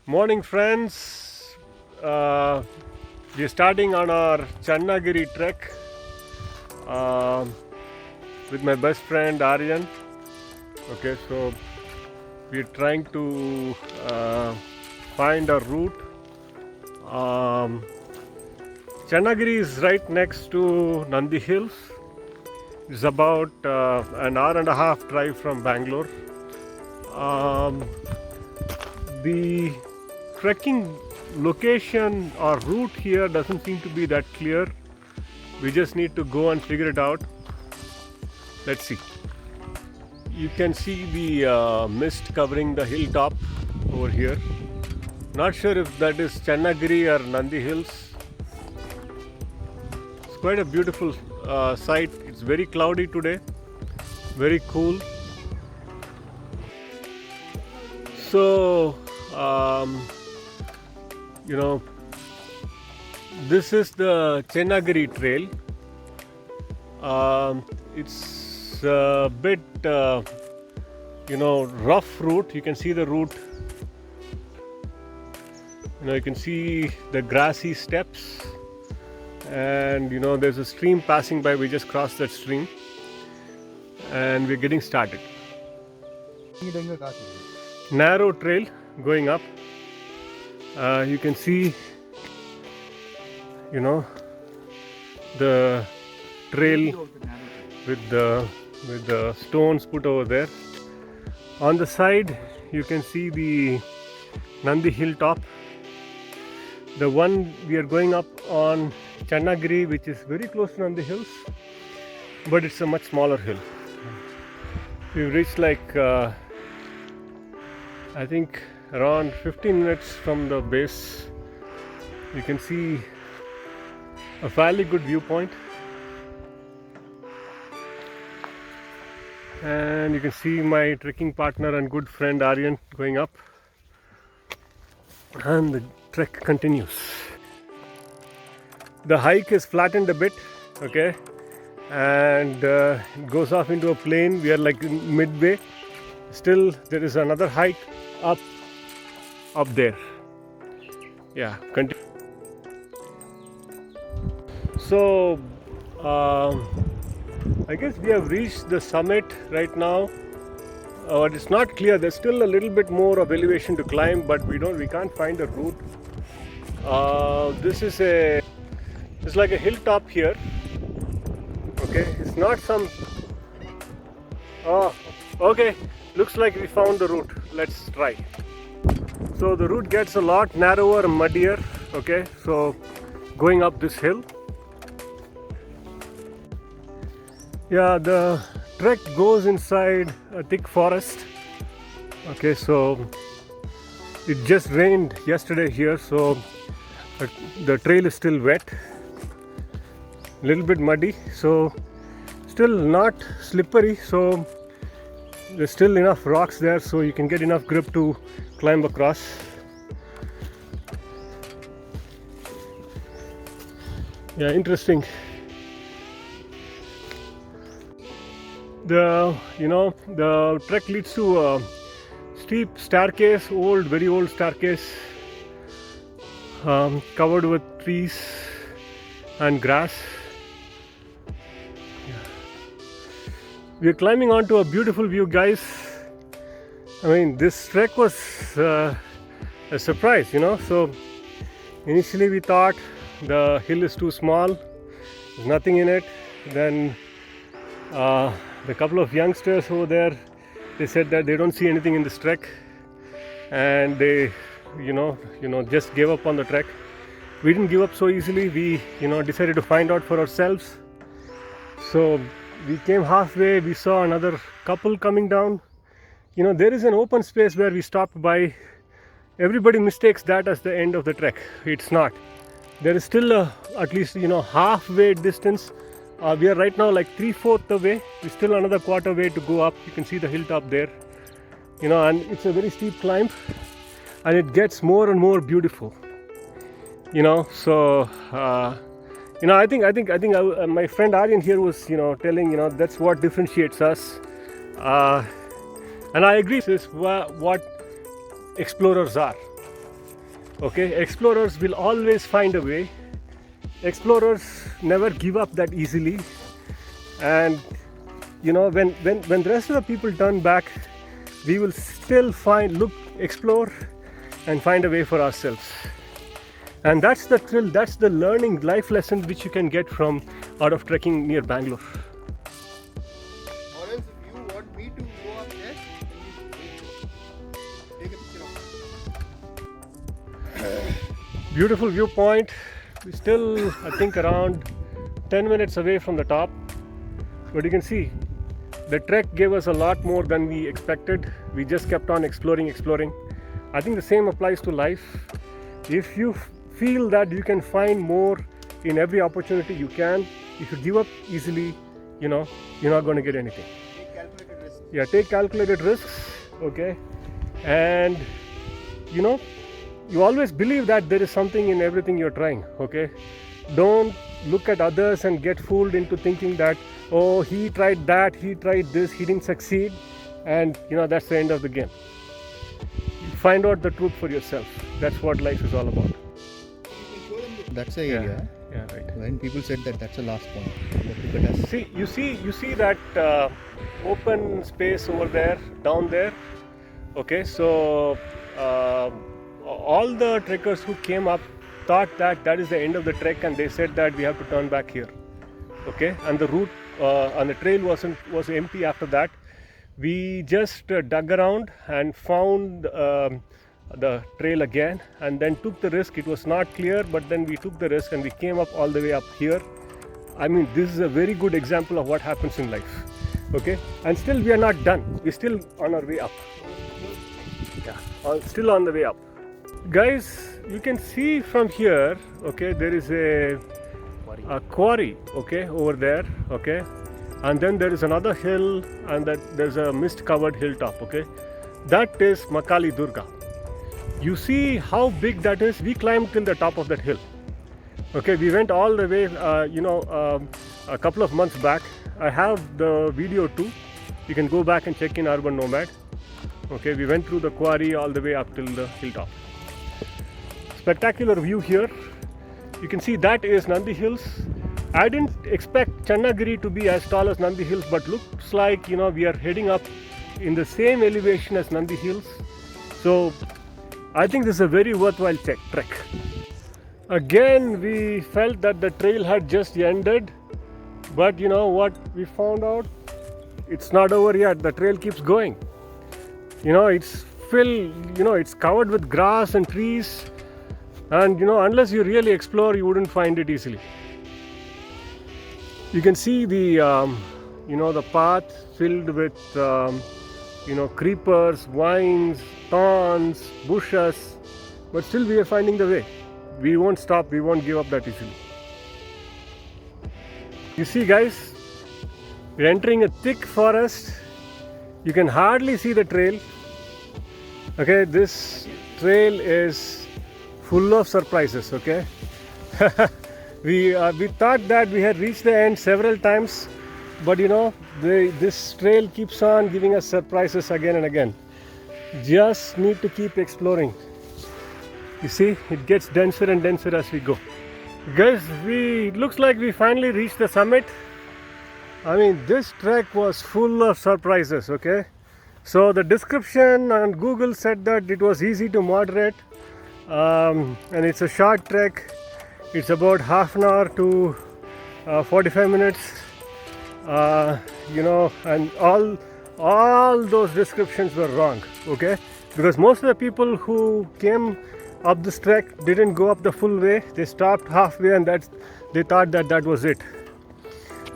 Morning, friends. We're starting on our Chanagiri trek with my best friend Aryan. Okay, so we're trying to find a route. Channagiri is right next to Nandi Hills. It's about an hour and a half drive from Bangalore. The trekking location or route here doesn't seem to be that clear. We just need to go and figure it out. Let's see. You can see the mist covering the hilltop over here. Not sure if that is Channagiri or Nandi Hills. It's quite a beautiful sight. It's very cloudy today, very cool. So this is the Chanagri Trail. It's a bit rough route. You can see the route. You can see the grassy steps, and there's a stream passing by. We just crossed that stream and we're getting started. Narrow trail going up. You can see the trail with the stones put over there. On the side you can see the Nandi hilltop. The one we are going up on Channagiri, which is very close to Nandi Hills, but it's a much smaller hill. We've reached like I think around 15 minutes from the base. You can see a fairly good viewpoint, and you can see my trekking partner and good friend Aryan going up, and the trek continues. The hike is flattened a bit, okay, and it goes off into a plain. We are like midway. Still there is another hike up there. Yeah, continue. So I guess we have reached the summit right now. But it's not clear. There's still a little bit more of elevation to climb, but we can't find a route. This is it's like a hilltop here. Okay, it's not some. Oh, okay. Looks like we found the route. Let's try. So the route gets a lot narrower, muddier. Okay, so going up this hill. Yeah, the trek goes inside a thick forest. Okay, so it just rained yesterday here, so the trail is still wet, a little bit muddy, so still not slippery. So there's still enough rocks there, so you can get enough grip to climb across. Yeah, interesting. The trek leads to a steep staircase, very old staircase, covered with trees and grass. We are climbing onto a beautiful view, guys. I mean, this trek was a surprise, So initially we thought the hill is too small, there's nothing in it. Then the couple of youngsters over there, they said that they don't see anything in this trek, and they just gave up on the trek. We didn't give up so easily. We decided to find out for ourselves. So we came halfway. We saw another couple coming down. There is an open space where we stopped by. Everybody mistakes that as the end of the trek. It's not. There is still at least halfway distance. We are right now like 3/4 the way. We're still another quarter way to go up. You can see the hilltop there. And it's a very steep climb, and it gets more and more beautiful. So I think my friend Aryan here was telling that's what differentiates us, and I agree. This is what explorers are. Okay, explorers will always find a way. Explorers never give up that easily. And you know, when the rest of the people turn back, we will still explore and find a way for ourselves. And that's the thrill, that's the learning life lesson which you can get from out of trekking near Bangalore. Or else if you want me to go up there, take a picture. Beautiful viewpoint. We're still, I think, around 10 minutes away from the top. But you can see, the trek gave us a lot more than we expected. We just kept on exploring. I think the same applies to life. If you feel that you can find more in every opportunity you can, if you give up easily, you know, you're not going to get anything. Take calculated risks. Yeah, take calculated risks, okay? And, you know, you always believe that there is something in everything you're trying, okay? Don't look at others and get fooled into thinking that, oh, he tried that, he tried this, he didn't succeed, and, you know, that's the end of the game. You find out the truth for yourself. That's what life is all about. That's the area. Yeah, right. When people said that that's the last point. Look at us. See, you see that open space over there, down there. Okay, so all the trekkers who came up thought that that is the end of the trek, and they said that we have to turn back here. Okay, and the route on the trail was empty after that. We just dug around and found the trail again, and then took the risk. It was not clear, but then we took the risk and we came up all the way up here. I mean, this is a very good example of what happens in life. Okay, and still we are not done. We're still on our way up. Yeah, still on the way up. Guys, you can see from here, okay, there is a quarry, okay, over there, okay, and then there is another hill, and there's a mist covered hilltop, okay. That is Makali Durga. You see how big that is? We climbed till the top of that hill. Okay, we went all the way, a couple of months back. I have the video too. You can go back and check in Urban Nomad. Okay, we went through the quarry all the way up till the hilltop. Spectacular view here. You can see that is Nandi Hills. I didn't expect Channagiri to be as tall as Nandi Hills, but looks like, you know, we are heading up in the same elevation as Nandi Hills. So I think this is a very worthwhile trek. Again, we felt that the trail had just ended, but you know what we found out? It's not over yet. The trail keeps going. You know, it's filled, you know, it's covered with grass and trees, and you know, unless you really explore, you wouldn't find it easily. You can see the the path filled with creepers, vines, thorns, bushes, but still we are finding the way. We won't stop, we won't give up that easily. You see, guys, we're entering a thick forest. You can hardly see the trail. Okay, this trail is full of surprises, okay. We thought that we had reached the end several times, but you know, this trail keeps on giving us surprises again and again. Just need to keep exploring. You see, it gets denser and denser as we go. Guys, it looks like we finally reached the summit. I mean, this trek was full of surprises, okay. So the description on Google said that it was easy to moderate, and it's a short trek. It's about half an hour to 45 minutes, and all those descriptions were wrong, okay, because most of the people who came up this trek didn't go up the full way. They stopped halfway, and they thought that was it.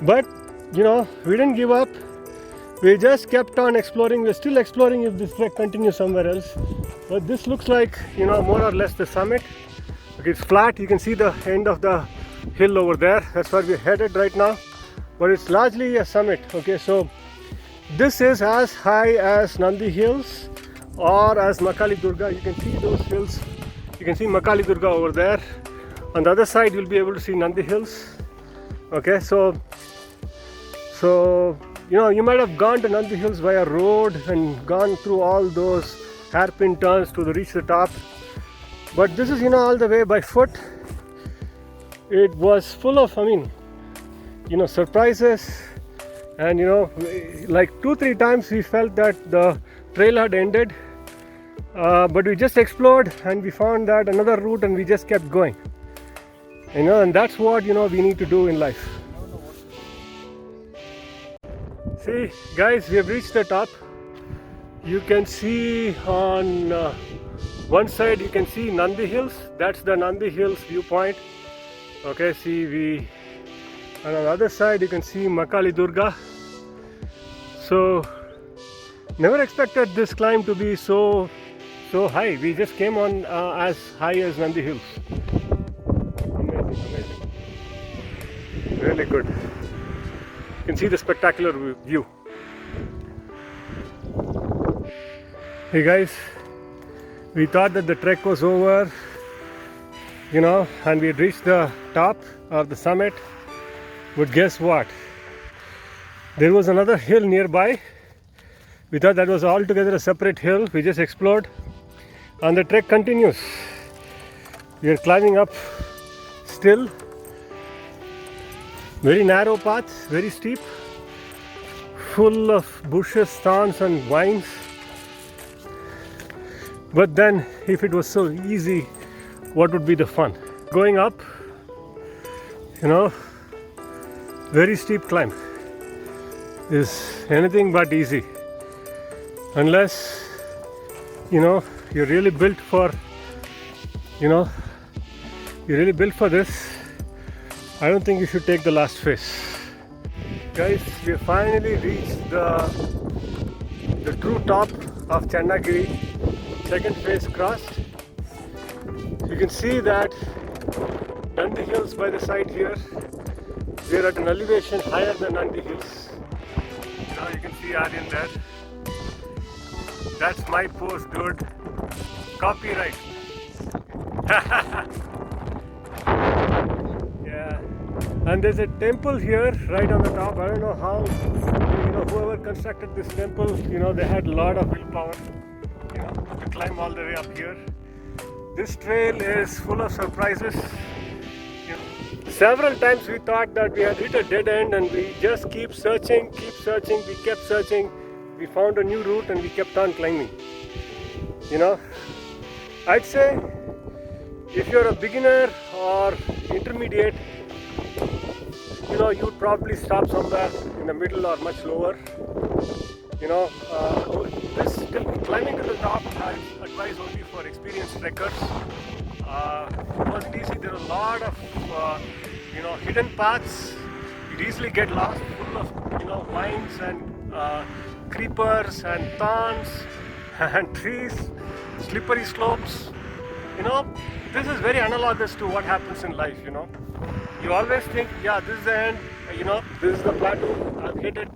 But you know, we didn't give up. We just kept on exploring. We're still exploring if this trek continues somewhere else, but this looks like, you know, more or less the summit. Okay, it's flat. You can see the end of the hill over there. That's where we're headed right now, but it's largely a summit. Okay, so this is as high as Nandi Hills or as Makali Durga. You can see those hills. You can see Makali Durga over there. On the other side, you'll be able to see Nandi Hills. Okay, so you know, you might have gone to Nandi Hills via road and gone through all those hairpin turns to reach the top. But this is, all the way by foot. It was full of, surprises. And, like 2-3 times we felt that the trail had ended. But we just explored and we found that another route and we just kept going. And that's what, we need to do in life. See, guys, we have reached the top. You can see on one side, you can see Nandi Hills. That's the Nandi Hills viewpoint. Okay, see, and on the other side, you can see Makali Durga. So, never expected this climb to be so high. We just came on as high as Nandi Hills. Amazing. Really good. You can see the spectacular view. Hey guys, we thought that the trek was over, and we had reached the top of the summit. But guess what? There was another hill nearby. We thought that was altogether a separate hill. We just explored, and the trek continues. We are climbing up still. Very narrow path, very steep, full of bushes, thorns and vines. But then, if it was so easy, what would be the fun? Going up, very steep climb is anything but easy. Unless, you're really built for, this. I don't think you should take the last phase. Guys, we have finally reached the true top of Channagiri. Second phase crossed. You can see that Nandi Hills by the side here. We are at an elevation higher than Nandi Hills. You can see Aryan there. That's my pose, dude. Copyright. Yeah. And there's a temple here right on the top. I don't know how, whoever constructed this temple, they had a lot of willpower, to climb all the way up here. This trail is full of surprises. Several times we thought that we had hit a dead end and we just keep searching. We kept searching. We found a new route and we kept on climbing. I'd say if you're a beginner or intermediate, you'd probably stop somewhere in the middle or much lower. Climbing to the top, I advise only for experienced trekkers. It wasn't easy. There are a lot of hidden paths. You'd easily get lost, full of vines and creepers and thorns and trees, slippery slopes. This is very analogous to what happens in life. You always think, this is the end. This is the plateau. I've hit it.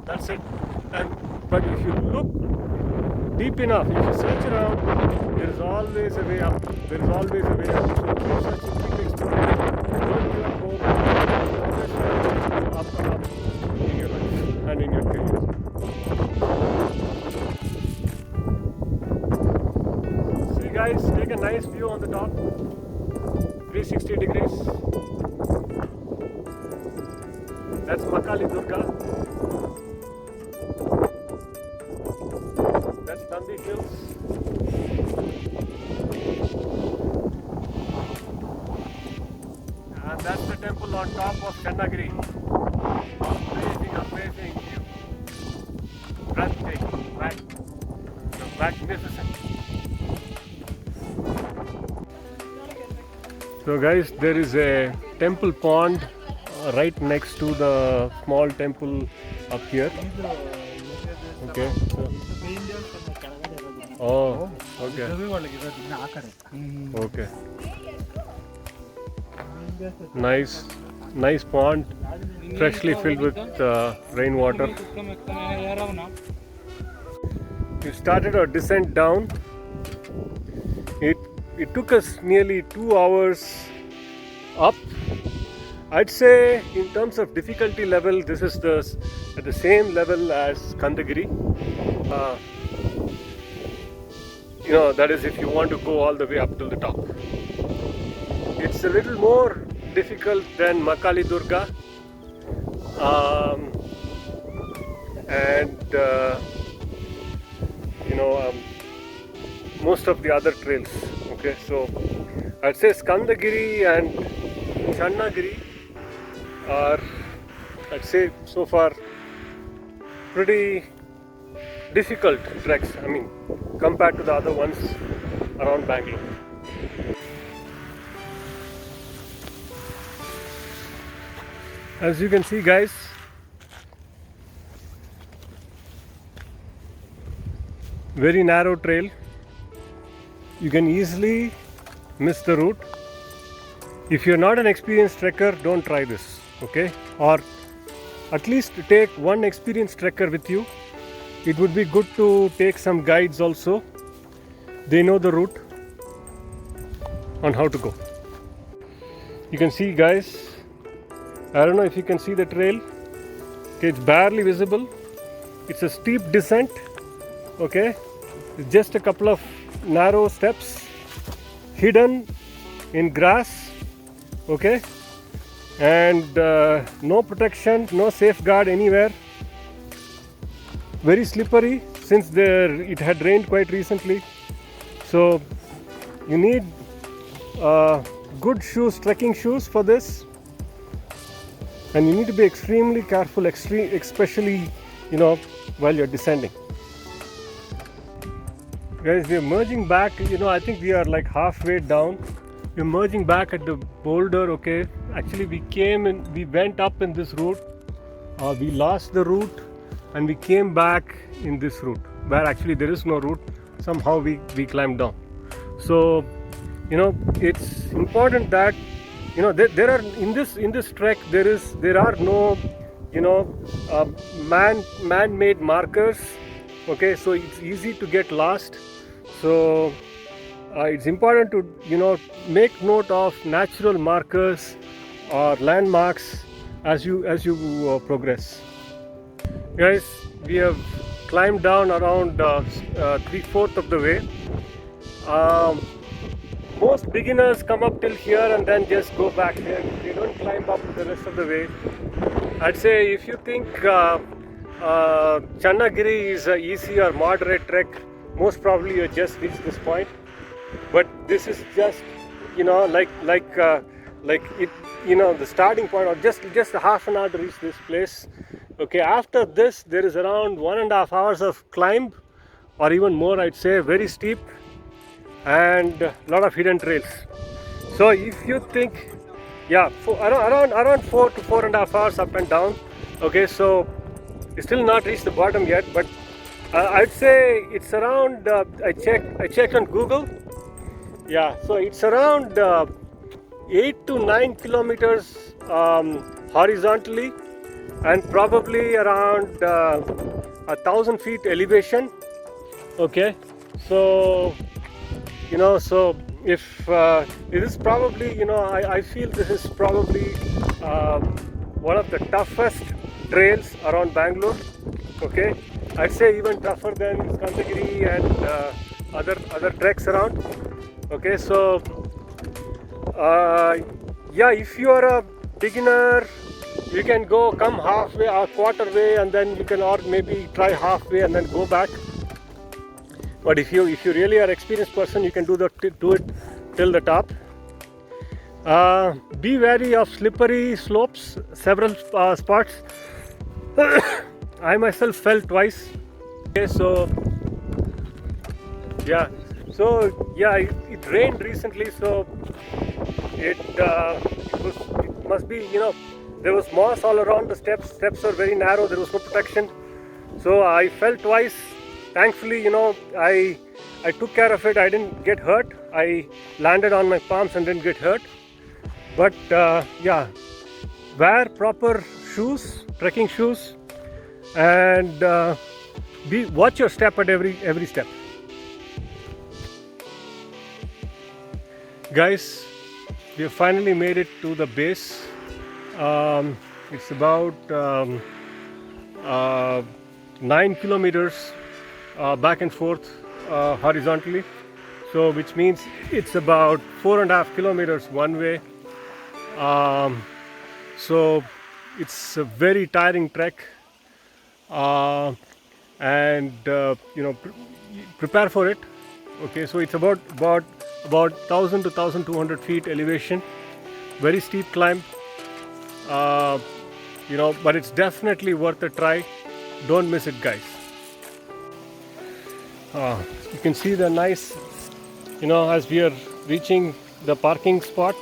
That's it. But if you look deep enough, if you search around, there is always a way up. There is always a way up. So keep searching, keep exploring. Don't give up hope. Always up and up in your life and in your career. See guys, take a nice view on the top. 360 degrees. That's Makali Durga. That's Nandi Hills. And that's the temple on top of Chanagri. Amazing view. Breathtaking, magnificent. So guys, there is a temple pond right next to the small temple up here. Okay. Oh, okay. Okay. Nice pond, freshly filled with rainwater. We started our descent down. It took us nearly 2 hours up. I'd say in terms of difficulty level, this is at the same level as Channagiri. that is if you want to go all the way up till the top. It's a little more difficult than Makali Durga, and most of the other trails. Okay, so I'd say Skandagiri and Channagiri are, I'd say, so far pretty difficult treks. I mean, compared to the other ones around Bangalore. As you can see, guys, very narrow trail. You can easily miss the route. If you're not an experienced trekker, don't try this, okay? Or at least take one experienced trekker with you. It would be good to take some guides also. They know the route on how to go. You can see, guys, I don't know if you can see the trail. Okay, it's barely visible. It's a steep descent. Okay, it's just a couple of narrow steps hidden in grass. Okay, and no protection, no safeguard anywhere. Very slippery since it had rained quite recently. So you need good shoes, trekking shoes for this, and you need to be extremely careful, especially while you're descending. Guys, we are merging back. I think we are like halfway down. We're merging back at the boulder. Okay, actually we went up in this route. We lost the route and we came back in this route where actually there is no route. Somehow we climbed down. So it's important that there are in this trek there are no man-made markers. Okay, so it's easy to get lost. So it's important to make note of natural markers or landmarks as you progress. Guys, we have climbed down around 3/4 of the way. Most beginners come up till here and then just go back here. They don't climb up the rest of the way. I'd say if you think Channagiri is an easy or moderate trek, most probably you just reached this point. But this is just like it the starting point, or just a half an hour to reach this place. Okay, after this there is around 1.5 hours of climb, or even more, I'd say. Very steep and a lot of hidden trails. So if you think, around 4 to 4.5 hours up and down. Okay, so you still not reached the bottom yet, but I'd say it's around. I checked on Google. Yeah, so it's around 8 to 9 kilometers horizontally, and probably around 1,000 feet elevation. Okay, so so if it is probably I feel this is probably one of the toughest trails around Bangalore. Okay, I'd say even tougher than Channagiri and other treks around. Okay, so if you are a beginner, you can come halfway or quarter way, and then you can, or maybe try halfway and then go back. But if you really are an experienced person, you can do it till the top. Be wary of slippery slopes, several spots. I myself fell twice. Okay, so it rained recently, so it must be there was moss all around the steps. Steps are very narrow. There was no protection, so I fell twice. Thankfully, I took care of it. I didn't get hurt. I landed on my palms and didn't get hurt. But wear proper shoes, trekking shoes, and watch your step at every step. Guys, we have finally made it to the base. It's about 9 kilometers back and forth horizontally. So which means it's about 4.5 kilometers one way. So it's a very tiring trek, and prepare for it. Okay, so it's about 1000 to 1200 feet elevation, very steep climb, but it's definitely worth a try. Don't miss it, guys. You can see the nice, as we are reaching the parking spot.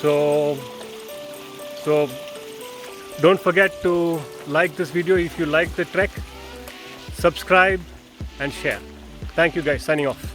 So don't forget to like this video if you like the trek, subscribe and share. Thank you guys, signing off.